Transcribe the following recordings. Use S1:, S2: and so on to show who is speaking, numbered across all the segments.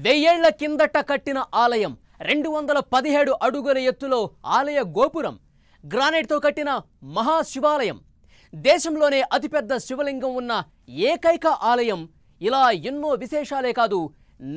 S1: వెయ్యేళ్ల కిందట కట్టిన ఆలయం 217 అడుగుల ఎత్తులో ఆలయ గోపురం గ్రానైట్తో కట్టిన మహాశివాలయం దేశంలోనే అతిపెద్ద శివలింగం ఉన్న ఏకైక ఆలయం ఇలా ఎన్నో విశేషాలే కాదు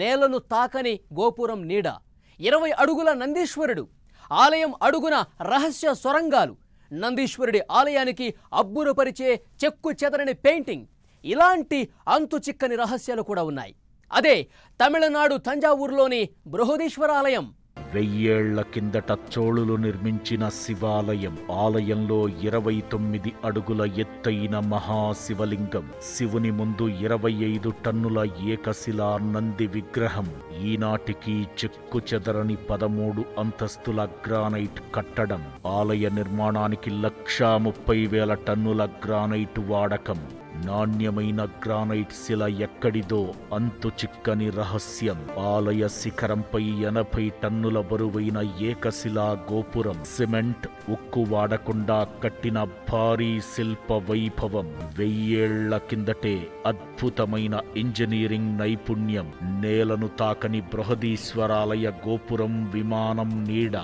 S1: నేలను తాకని గోపురం నీడ 20 అడుగుల నందీశ్వరుడు ఆలయం అడుగున రహస్య సొరంగాలు నందీశ్వరుడి ఆలయానికి అబ్బురపరిచే చెక్కు చెదరని పెయింటింగ్ ఇలాంటి అంతు చిక్కని రహస్యాలు కూడా ఉన్నాయి అదే తమిళనాడు తంజావూరులోని బృహదీశ్వర ఆలయం
S2: 1000 ఏళ్ల కిందట చోళులు నిర్మించిన శివాలయం ఆలయంలో 29 అడుగుల ఎత్తైన మహాశివలింగం శివుని ముందు 25 టన్నుల ఏకశిలా నంది విగ్రహం ఈనాటికి చెక్కు చెదరని 13 అంతస్తుల గ్రానైట్ కట్టడం ఆలయ నిర్మాణానికి 1,30,000 టన్నుల గ్రానైట్ వాడకం నాణ్యమైన గ్రానైట్ శిల ఎక్కడిదో అంతు చిక్కని రహస్యం ఆలయ శిఖరంపై 80 టన్నుల బరువైన ఏకశిలా గోపురం సిమెంట్ ఉక్కు వాడకుండా కట్టిన భారీ శిల్ప వైభవం 1000 ఏళ్ల కిందటే అద్భుతమైన ఇంజనీరింగ్ నైపుణ్యం నేలను తాకని బృహదీశ్వరాలయ గోపురం విమానం నీడ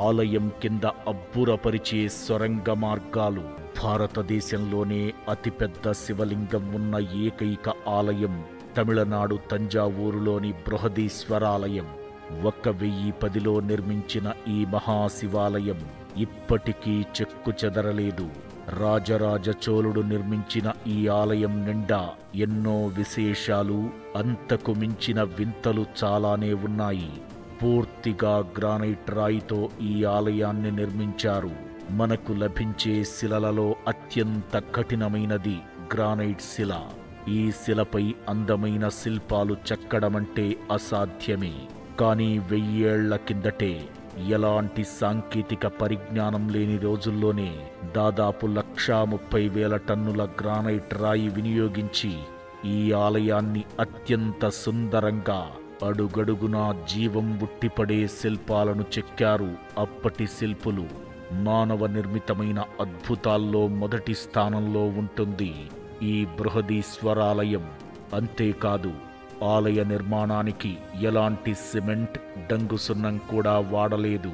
S2: ఆలయం కింద అబ్బురపరిచే సొరంగ మార్గాలు భారతదేశంలోనే అతిపెద్ద శివలింగం ఉన్న ఏకైక ఆలయం తమిళనాడు తంజావూరులోని బృహదీశ్వరాలయం 1010లో నిర్మించిన ఈ మహాశివాలయం ఇప్పటికీ చెక్కు చెదరలేదు రాజరాజ చోళుడు నిర్మించిన ఈ ఆలయం నిండా ఎన్నో విశేషాలు అంతకు మించిన వింతలు చాలానే ఉన్నాయి పూర్తిగా గ్రానైట్ రాయితో ఈ ఆలయాన్ని నిర్మించారు మనకు లభించే శిలలలో అత్యంత కఠినమైనది గ్రానైట్ శిల ఈ శిలపై అందమైన శిల్పాలు చెక్కడమంటే అసాధ్యమే కానీ 1000 ఏళ్ల కిందటే ఎలాంటి సాంకేతిక పరిజ్ఞానం లేని రోజుల్లోనే దాదాపు 1,30,000 టన్నుల గ్రానైట్ రాయి వినియోగించి ఈ ఆలయాన్ని అత్యంత సుందరంగా అడుగడుగునా జీవం ఉట్టిపడే శిల్పాలను చెక్కారు అప్పటి శిల్పులు మానవ నిర్మితమైన అద్భుతాల్లో మొదటి స్థానంలో ఉంటుంది ఈ బృహదీశ్వరాలయం అంతేకాదు ఆలయ నిర్మాణానికి ఎలాంటి సిమెంట్ డంగు సున్నం కూడా వాడలేదు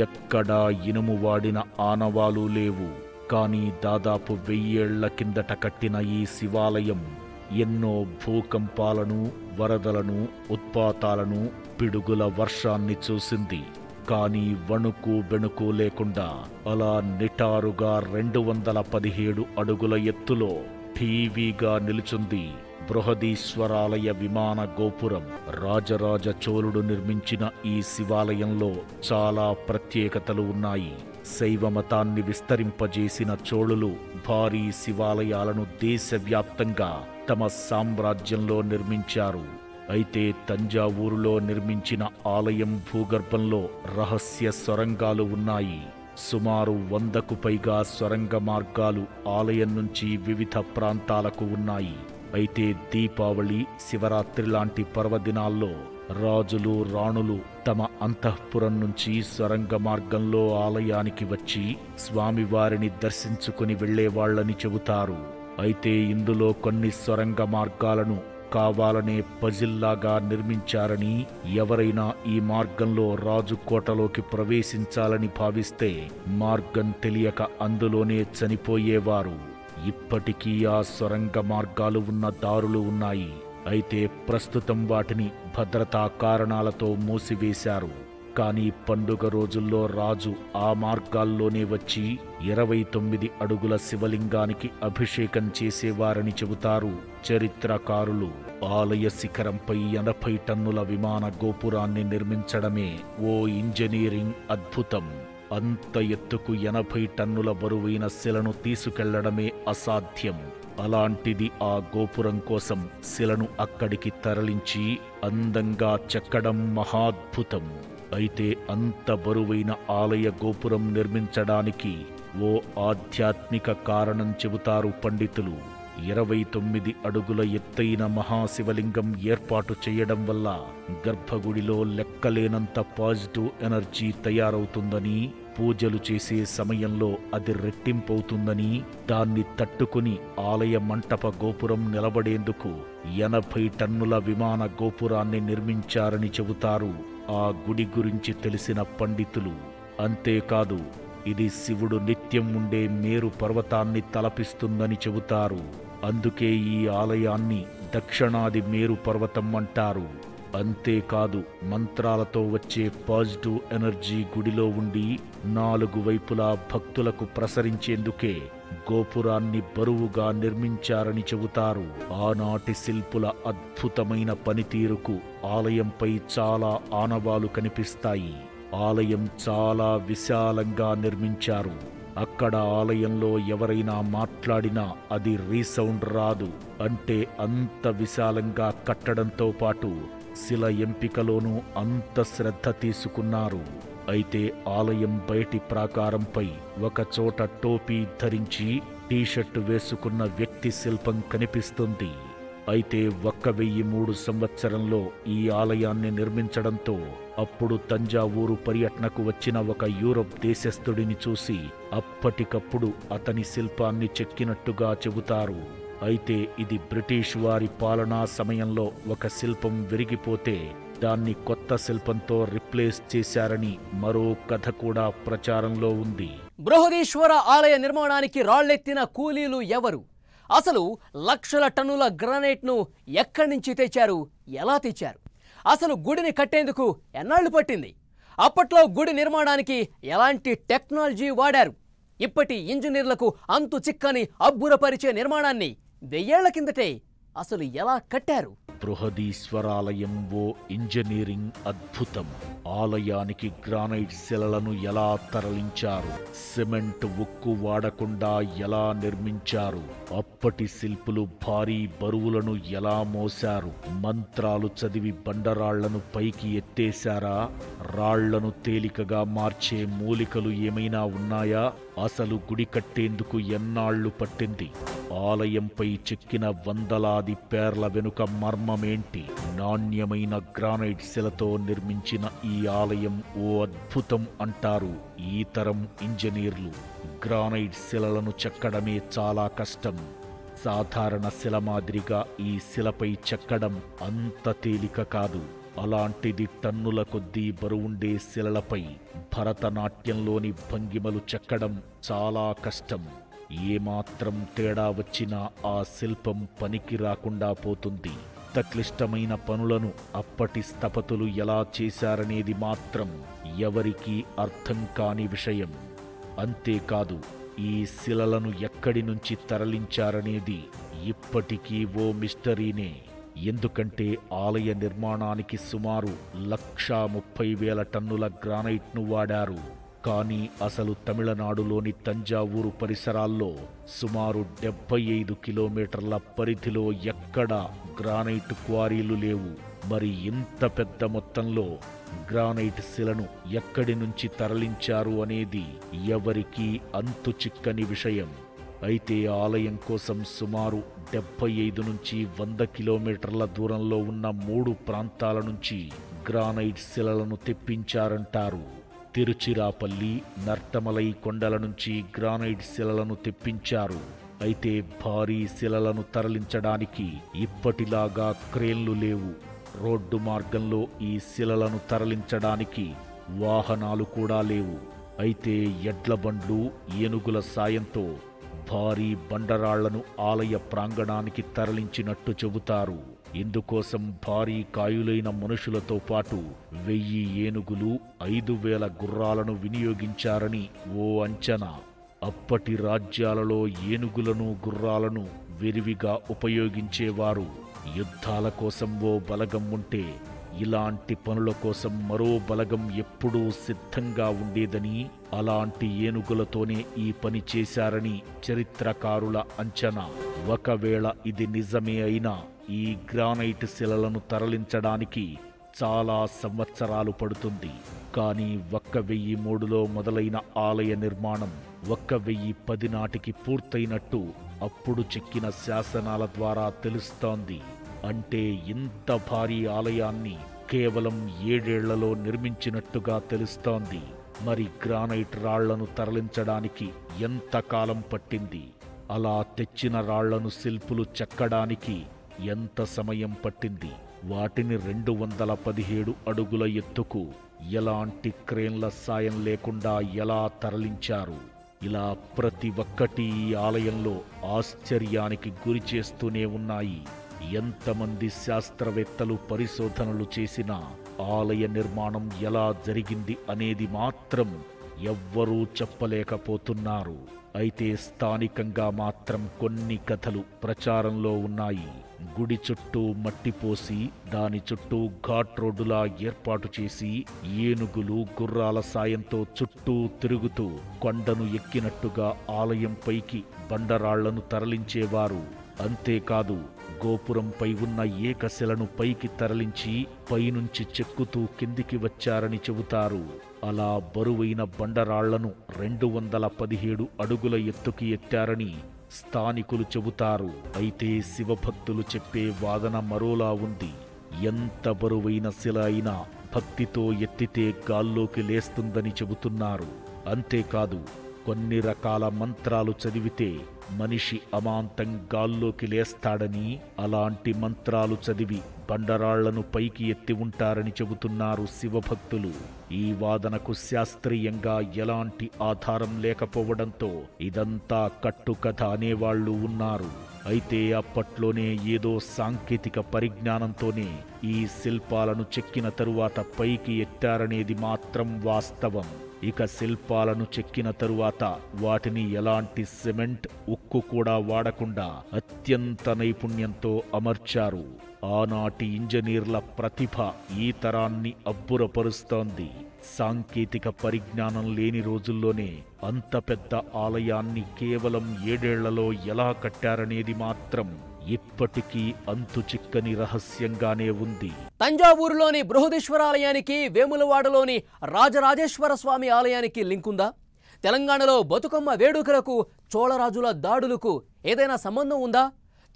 S2: ఎక్కడా ఇనుము వాడిన ఆనవాలు లేవు కానీ దాదాపు 1000 ఏళ్ల కిందట కట్టిన ఈ శివాలయం ఎన్నో భూకంపాలను వరదలను ఉత్పాతాలను పిడుగుల వర్షాన్ని చూసింది కానీ వణుకు బెణుకు లేకుండా అలా నిటారుగా 217 అడుగుల ఎత్తులో ఠీవీగా నిలుచుంది బృహదీశ్వరాలయ విమాన గోపురం రాజరాజ చోళుడు నిర్మించిన ఈ శివాలయంలో చాలా ప్రత్యేకతలు ఉన్నాయి శైవ మతాన్ని విస్తరింపజేసిన చోళులు భారీ శివాలయాలను దేశవ్యాప్తంగా తమ సామ్రాజ్యంలో నిర్మించారు అయితే తంజావూరులో నిర్మించిన ఆలయం భూగర్భంలో రహస్య సొరంగాలు ఉన్నాయి సుమారు 100కు పైగా సొరంగ మార్గాలు ఆలయం నుంచి వివిధ ప్రాంతాలకు ఉన్నాయి అయితే దీపావళి శివరాత్రి లాంటి పర్వదినాల్లో రాజులు రాణులు తమ అంతఃపురం నుంచి సొరంగ మార్గంలో ఆలయానికి వచ్చి స్వామివారిని దర్శించుకుని వెళ్లేవాళ్లని చెబుతారు అయితే ఇందులో కొన్ని సొరంగ మార్గాలను కావాలనే పజిల్లాగా నిర్మించారని ఎవరైనా ఈ మార్గంలో రాజు కోటలోకి ప్రవేశించాలని భావిస్తే మార్గం తెలియక అందులోనే చనిపోయేవారు ఇప్పటికీ ఆ సొరంగ మార్గాలు ఉన్న దారులు ఉన్నాయి అయితే ప్రస్తుతం వాటిని భద్రతా కారణాలతో మూసివేశారు కానీ పండుగ రోజుల్లో రాజు ఆ మార్గాల్లోనే వచ్చి 29 అడుగుల శివలింగానికి అభిషేకం చేసేవారని చెబుతారు చరిత్రకారులు ఆలయ శిఖరంపై 80 టన్నుల విమాన గోపురాన్ని నిర్మించడమే ఓ ఇంజనీరింగ్ అద్భుతం అంత ఎత్తుకు 80 టన్నుల బరువైన శిలను తీసుకెళ్లడమే అసాధ్యం అలాంటిది ఆ గోపురం కోసం శిలను అక్కడికి తరలించి అందంగా చెక్కడం మహాద్భుతం అయితే అంత బరువైన ఆలయ గోపురం నిర్మించడానికి ఓ ఆధ్యాత్మిక కారణం చెబుతారు పండితులు 29 అడుగుల ఎత్తైన మహాశివలింగం ఏర్పాటు చేయడం వల్ల గర్భగుడిలో లెక్కలేనంత పాజిటివ్ ఎనర్జీ తయారవుతుందని పూజలు చేసే సమయంలో అది రెట్టింపవుతుందని, దాన్ని తట్టుకుని ఆలయ మంటప గోపురం నిలబడేందుకు 80 టన్నుల విమాన గోపురాన్ని నిర్మించారని చెబుతారు ఆ గుడి గురించి తెలిసిన పండితులు. అంతేకాదు, ఇది శివుడు నిత్యం ఉండే మేరు పర్వతాన్ని తలపిస్తుందని చెబుతారు. అందుకే ఈ ఆలయాన్ని దక్షిణాది మేరు పర్వతం అంటారు. అంతేకాదు, మంత్రాలతో వచ్చే పాజిటివ్ ఎనర్జీ గుడిలో ఉండి 4 వైపులా భక్తులకు ప్రసరించేందుకే గోపురాన్ని బరువుగా నిర్మించారని చెబుతారు. ఆనాటి శిల్పుల అద్భుతమైన పనితీరుకు ఆలయంపై చాలా ఆనవాలు కనిపిస్తాయి. ఆలయం చాలా విశాలంగా నిర్మించారు. అక్కడ ఆలయంలో ఎవరైనా మాట్లాడినా అది రీసౌండ్ రాదు. అంటే అంత విశాలంగా కట్టడంతో పాటు శిల ఎంపికలోనూ అంత శ్రద్ధ తీసుకున్నారు. అయితే ఆలయం బయటి ప్రాకారంపై ఒకచోట టోపీ ధరించి టీషర్టు వేసుకున్న వ్యక్తి శిల్పం కనిపిస్తుంది. అయితే 1003 సంవత్సరంలో ఈ ఆలయాన్ని నిర్మించడంతో అప్పుడు తంజావూరు పర్యటనకు వచ్చిన ఒక యూరప్ దేశస్థుడిని చూసి అప్పటికప్పుడు అతని శిల్పాన్ని చెక్కినట్టుగా చెబుతారు. అయితే ఇది బ్రిటిష్ వారి పాలనా సమయంలో ఒక శిల్పం విరిగిపోతే దాన్ని కొత్త శిల్పంతో రిప్లేస్ చేశారని మరో కథ కూడా ప్రచారంలో ఉంది.
S1: బృహదీశ్వర ఆలయ నిర్మాణానికి రాళ్లెత్తిన కూలీలు ఎవరు? అసలు లక్షల టన్నుల గ్రానైట్ను ఎక్కడి నుంచి తెచ్చారు? ఎలా తెచ్చారు? అసలు గుడిని కట్టేందుకు ఎన్నాళ్లు పట్టింది? అప్పట్లో గుడి నిర్మాణానికి ఎలాంటి టెక్నాలజీ వాడారు? ఇప్పటి ఇంజనీర్లకు అంతు చిక్కని అబ్బురపరిచే నిర్మాణాన్ని 1000 ఏళ్ల కిందటే అసలు ఎలా కట్టారు?
S2: బృహదీశ్వరాలయం ఓ ఇంజనీరింగ్ అద్భుతం. ఆలయానికి గ్రానైట్ శిలలను ఎలా తరలించారు, సిమెంట్ ఉక్కు వాడకుండా ఎలా నిర్మించారు, అప్పటి శిల్పులు భారీ బరువులను ఎలా మోశారు, మంత్రాలు చదివి బండరాళ్లను పైకి ఎత్తేశారా, రాళ్లను తేలికగా మార్చే మూలికలు ఏమైనా ఉన్నాయా, అసలు గుడి కట్టేందుకు ఎన్నాళ్లు పట్టింది, ఆలయంపై చెక్కిన వందలాది పేర్ల వెనుక మర్మమేంటి, నాణ్యమైన గ్రానైట్ శిలతో నిర్మించిన ఈ ఆలయం ఓ అద్భుతం అంటారు ఈ తరం ఇంజనీర్లు. గ్రానైట్ శిలలను చెక్కడమే చాలా కష్టం. సాధారణ శిల మాదిరిగా ఈ శిలపై చెక్కడం అంత తేలిక కాదు. అలాంటిది టన్నుల కొద్దీ బరువుండే శిలలపై భరతనాట్యంలోని భంగిమలు చెక్కడం చాలా కష్టం. ఏమాత్రం తేడా వచ్చినా ఆ శిల్పం పనికి రాకుండా పోతుంది. క్లిష్టమైన పనులను అప్పటి స్థపతులు ఎలా చేశారనేది మాత్రం ఎవరికీ అర్థం కాని విషయం. అంతేకాదు, ఈ శిలలను ఎక్కడి నుంచి తరలించారనేది ఇప్పటికీ ఓ మిస్టరీనే. ఎందుకంటే ఆలయ నిర్మాణానికి సుమారు 130,000 టన్నుల గ్రానైట్ను వాడారు. కానీ అసలు తమిళనాడులోని తంజావూరు పరిసరాల్లో సుమారు 75 కిలోమీటర్ల పరిధిలో ఎక్కడా గ్రానైట్ క్వారీలు లేవు. మరి ఇంత పెద్ద మొత్తంలో గ్రానైట్ శిలను ఎక్కడి నుంచి తరలించారు అనేది ఎవరికీ అంతు చిక్కని విషయం. అయితే ఆలయం కోసం సుమారు 75 నుంచి 100 కిలోమీటర్ల దూరంలో ఉన్న 3 ప్రాంతాల నుంచి గ్రానైట్ శిలలను తెప్పించారంటారు. తిరుచిరాపల్లి, నర్తమలై కొండల నుంచి గ్రానైట్ శిలలను తెప్పించారు. అయితే భారీ శిలలను తరలించడానికి ఇప్పటిలాగా క్రేన్లు లేవు. రోడ్డు మార్గంలో ఈ శిలలను తరలించడానికి వాహనాలు కూడా లేవు. అయితే ఎడ్ల బండ్లు, ఏనుగుల సాయంతో భారీ బండరాళ్లను ఆలయ ప్రాంగణానికి తరలించినట్టు చెబుతారు. ఇందుకోసం భారీ కాయులైన మనుషులతో పాటు 1000 ఏనుగులు, 5000 గుర్రాలను వినియోగించారని ఓ అంచనా. అప్పటి రాజ్యాలలో ఏనుగులను, గుర్రాలను విరివిగా ఉపయోగించేవారు. యుద్ధాల కోసం ఓ బలగం ఉంటే ఇలాంటి పనుల కోసం మరో బలగం ఎప్పుడూ సిద్ధంగా ఉండేదని, అలాంటి ఏనుగులతోనే ఈ పని చేశారని చరిత్రకారుల అంచనా. ఒకవేళ ఇది నిజమే అయినా ఈ గ్రానైట్ శిలలను తరలించడానికి చాలా సంవత్సరాలు పడుతుంది. కానీ 1003లో మొదలైన ఆలయ నిర్మాణం 1010 నాటికి పూర్తయినట్టు అప్పుడు చెక్కిన శాసనాల ద్వారా తెలుస్తోంది. అంటే ఇంత భారీ ఆలయాన్ని కేవలం 7 ఏళ్లలో నిర్మించినట్టుగా తెలుస్తోంది. మరి గ్రానైట్ రాళ్లను తరలించడానికి ఎంత కాలం పట్టింది? అలా తెచ్చిన రాళ్లను శిల్పులు చెక్కడానికి ఎంత సమయం పట్టింది? వాటిని 217 అడుగుల ఎత్తుకు ఎలాంటి క్రేన్ల సాయం లేకుండా ఎలా తరలించారు? ఇలా ప్రతి ఒక్కటి ఈ ఆలయంలో ఆశ్చర్యానికి గురి చేస్తూనే ఉన్నాయి. ఎంతమంది శాస్త్రవేత్తలు పరిశోధనలు చేసినా ఆలయ నిర్మాణం ఎలా జరిగింది అనేది మాత్రం ఎవ్వరూ చెప్పలేకపోతున్నారు. అయితే స్థానికంగా మాత్రం కొన్ని కథలు ప్రచారంలో ఉన్నాయి. గుడి చుట్టూ మట్టి పోసి దాని చుట్టూ ఘాట్ రోడ్డులా ఏర్పాటు చేసి ఏనుగులు గుర్రాల సాయంతో చుట్టూ తిరుగుతూ కొండను ఎక్కినట్టుగా ఆలయం పైకి బండరాళ్లను తరలించేవారు. అంతేకాదు, గోపురంపై ఉన్న ఏకశిలను పైకి తరలించి పైనుంచి చెక్కుతూ కిందికి వచ్చారని చెబుతారు. అలా బరువైన బండరాళ్లను 217 అడుగుల ఎత్తుకి ఎత్తారని స్థానికులు చెబుతారు. అయితే శివభక్తులు చెప్పే వాదన మరోలా ఉంది. ఎంత బరువైన శిల అయినా భక్తితో ఎత్తితే గాల్లోకి లేస్తుందని చెబుతున్నారు. అంతేకాదు, కొన్ని రకాల మంత్రాలు చదివితే మనిషి అమాంతం గాల్లోకి లేస్తాడని, అలాంటి మంత్రాలు చదివి బండరాళ్లను పైకి ఎత్తి ఉంటారని చెబుతున్నారు శివభక్తులు. ఈ వాదనకు శాస్త్రీయంగా ఎలాంటి ఆధారం లేకపోవడంతో ఇదంతా కట్టుకథ అనేవాళ్లు ఉన్నారు. అయితే అప్పట్లోనే ఏదో సాంకేతిక పరిజ్ఞానంతోనే ఈ శిల్పాలను చెక్కిన తరువాత పైకి ఎత్తారనేది మాత్రం వాస్తవం. ఇక శిల్పాలను చెక్కిన తరువాత వాటిని ఎలాంటి సిమెంట్, ఉక్కు కూడా వాడకుండా అత్యంత నైపుణ్యంతో అమర్చారు. ఆనాటి ఇంజనీర్ల ప్రతిభ ఈ తరాన్ని అబ్బురపరుస్తోంది. సాంకేతిక పరిజ్ఞానం లేని రోజుల్లోనే అంత పెద్ద ఆలయాన్ని కేవలం 7 ఏళ్లలో ఎలా కట్టారనేది మాత్రం ఇప్పటికీ అంతు చిక్కని రహస్యంగానే ఉంది.
S1: తంజావూరులోని బృహదీశ్వరాలయానికి, వేములవాడలోని రాజరాజేశ్వర స్వామి ఆలయానికి లింకుందా? తెలంగాణలో బతుకమ్మ వేడుకలకు, చోళరాజుల దాడులకు ఏదైనా సంబంధం ఉందా?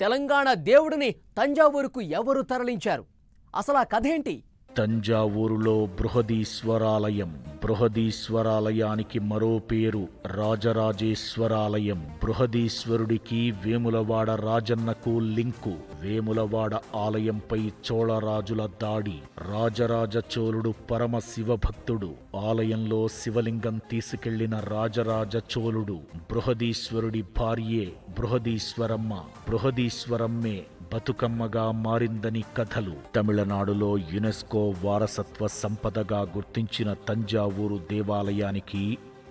S1: తెలంగాణ దేవుడిని తంజావూరుకు ఎవరు తరలించారు? అసలు ఆ కథేంటి?
S2: తంజావూరులో బృహదీశ్వరాలయం. బృహదీశ్వరాలయానికి మరో పేరు రాజరాజేశ్వరాలయం. బృహదీశ్వరుడికి వేములవాడ రాజన్నకు లింకు. వేములవాడ ఆలయంపై చోళరాజుల దాడి. రాజరాజ చోళుడు పరమ శివభక్తుడు. ఆలయంలో శివలింగం తీసుకెళ్లిన రాజరాజ చోళుడు బృహదీశ్వరుడి భార్యే బృహదీశ్వరమ్మ. బృహదీశ్వరమ్మే బతుకమ్మగా మారిందని కథలు. తమిళనాడులో యునెస్కో వారసత్వ సంపదగా గుర్తించిన తంజావూరు దేవాలయానికి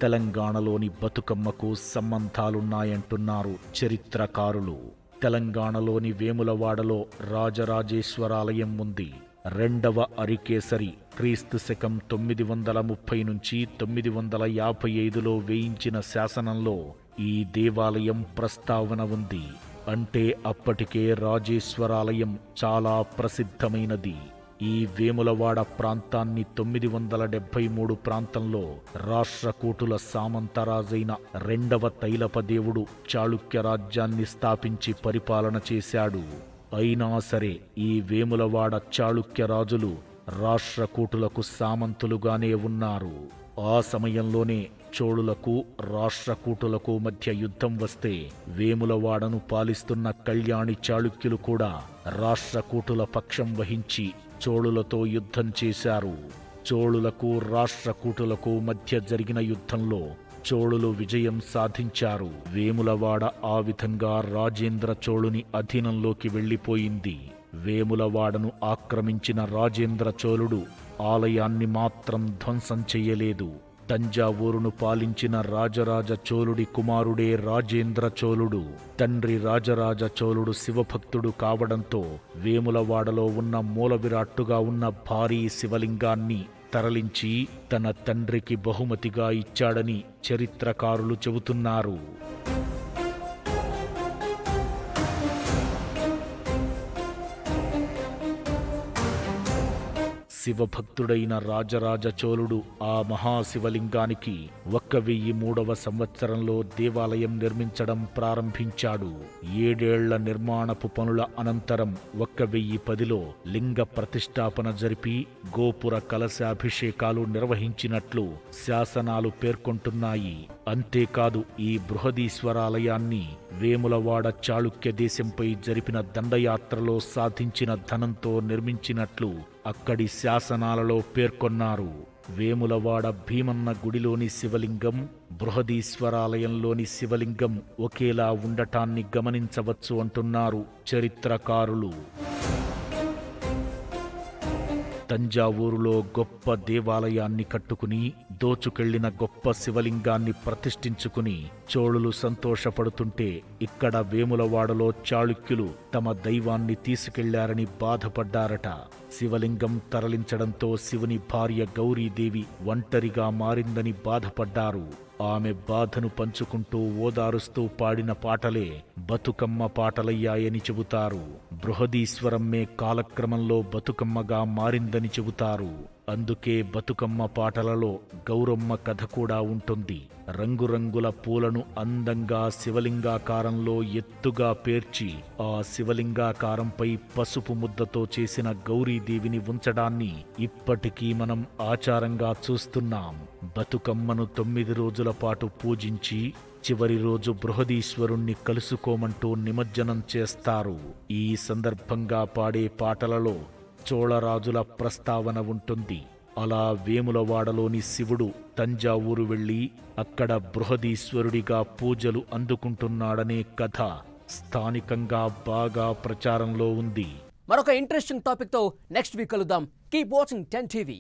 S2: తెలంగాణలోని బతుకమ్మకు సంబంధాలున్నాయంటున్నారు చరిత్రకారులు. తెలంగాణలోని వేములవాడలో రాజరాజేశ్వరాలయం ఉంది. 2వ అరికేసరి క్రీస్తు శకం 930 నుంచి 955లో వేయించిన శాసనంలో ఈ దేవాలయం ప్రస్తావన ఉంది. అంటే అప్పటికే రాజేశ్వరాలయం చాలా ప్రసిద్ధమైనది. ఈ వేములవాడ ప్రాంతాన్ని 973 ప్రాంతంలో రాష్ట్రకూటుల సామంతరాజైన 2వ తైలపదేవుడు చాళుక్య రాజ్యాన్ని స్థాపించి పరిపాలన చేశాడు. అయినా సరే ఈ వేములవాడ చాళుక్య రాజులు రాష్ట్రకూటులకు సామంతులుగానే ఉన్నారు. ఆ సమయంలోనే చోళులకు, రాష్ట్రకూటులకు మధ్య యుద్ధం వస్తే వేములవాడను పాలిస్తున్న కళ్యాణి చాళుక్యులు కూడా రాష్ట్రకూటుల పక్షం వహించి చోళులతో యుద్ధం చేశారు. చోళులకు, రాష్ట్రకూటులకు మధ్య జరిగిన యుద్ధంలో చోళులు విజయం సాధించారు. వేములవాడ ఆ విధంగా రాజేంద్ర చోళుని అధీనంలోకి వెళ్లిపోయింది. వేములవాడను ఆక్రమించిన రాజేంద్ర చోళుడు ఆలయాన్ని మాత్రం ధ్వంసం చెయ్యలేదు. తంజావూరును పాలించిన రాజరాజ చోళుడి కుమారుడే రాజేంద్ర చోళుడు. తండ్రి రాజరాజ చోళుడు శివభక్తుడు కావడంతో వేములవాడలో ఉన్న మూలవిరాట్టుగా ఉన్న భారీ శివలింగాన్ని తరలించి తన తండ్రికి బహుమతిగా ఇచ్చాడని చరిత్రకారులు చెబుతున్నారు. శివభక్తుడైన రాజరాజ చోళుడు ఆ మహాశివలింగానికి 1003వ సంవత్సరంలో దేవాలయం నిర్మించడం ప్రారంభించాడు. 7 ఏళ్ల నిర్మాణపు పనుల అనంతరం 1010లో లింగ ప్రతిష్టాపన జరిపి గోపుర కలశాభిషేకాలు నిర్వహించినట్లు శాసనాలు పేర్కొంటున్నాయి. అంతేకాదు ఈ బృహదీశ్వరాలయాన్ని వేములవాడ చాళుక్య దేశంపై జరిపిన దండయాత్రలో సాధించిన ధనంతో నిర్మించినట్లు అక్కడి శాసనాలలో పేర్కొన్నారు. వేములవాడ భీమన్న గుడిలోని శివలింగం, బృహదీశ్వరాలయంలోని శివలింగం ఒకేలా ఉండటాన్ని గమనించవచ్చు అంటున్నారు చరిత్రకారులు. తంజావూరులో గొప్ప దేవాలయాన్ని కట్టుకుని దోచుకెళ్లిన గొప్ప శివలింగాన్ని ప్రతిష్ఠించుకుని చోళులు సంతోషపడుతుంటే ఇక్కడ వేములవాడలో చాళుక్యులు తమ దైవాన్ని తీసుకెళ్లారని బాధపడ్డారట. శివలింగం తరలించడంతో శివుని భార్య గౌరీదేవి ఒంటరిగా మారిందని బాధపడ్డారు. ఆమె బాధను పంచుకుంటూ ఓదారుస్తూ పాడిన పాటలే బతుకమ్మ పాటలయ్యాయని చెబుతారు. బృహదీశ్వరమ్మే కాలక్రమంలో బతుకమ్మగా మారిందని చెబుతారు. అందుకే బతుకమ్మ పాటలలో గౌరమ్మ కథ కూడా ఉంటుంది. రంగురంగుల పూలను అందంగా శివలింగాకారంలో ఎత్తుగా పేర్చి ఆ శివలింగాకారంపై పసుపు ముద్దతో చేసిన గౌరీదేవిని ఉంచడాన్ని ఇప్పటికీ మనం ఆచారంగా చూస్తున్నాం. బతుకమ్మను 9 రోజుల పాటు పూజించి చివరి రోజు బృహదీశ్వరుణ్ణి కలుసుకోమంటూ నిమజ్జనం చేస్తారు. ఈ సందర్భంగా పాడే పాటలలో చోళరాజుల ప్రస్తావన ఉంటుంది. అలా వేములవాడలోని శివుడు తంజావూరు వెళ్లి అక్కడ బృహదీశ్వరుడిగా పూజలు అందుకుంటున్నాడనే కథ స్థానికంగా బాగా ప్రచారంలో ఉంది.
S1: మరొక ఇంట్రెస్టింగ్ టాపిక్ తో నెక్స్ట్ వీక్ కలుద్దాం. Keep watching 10 TV.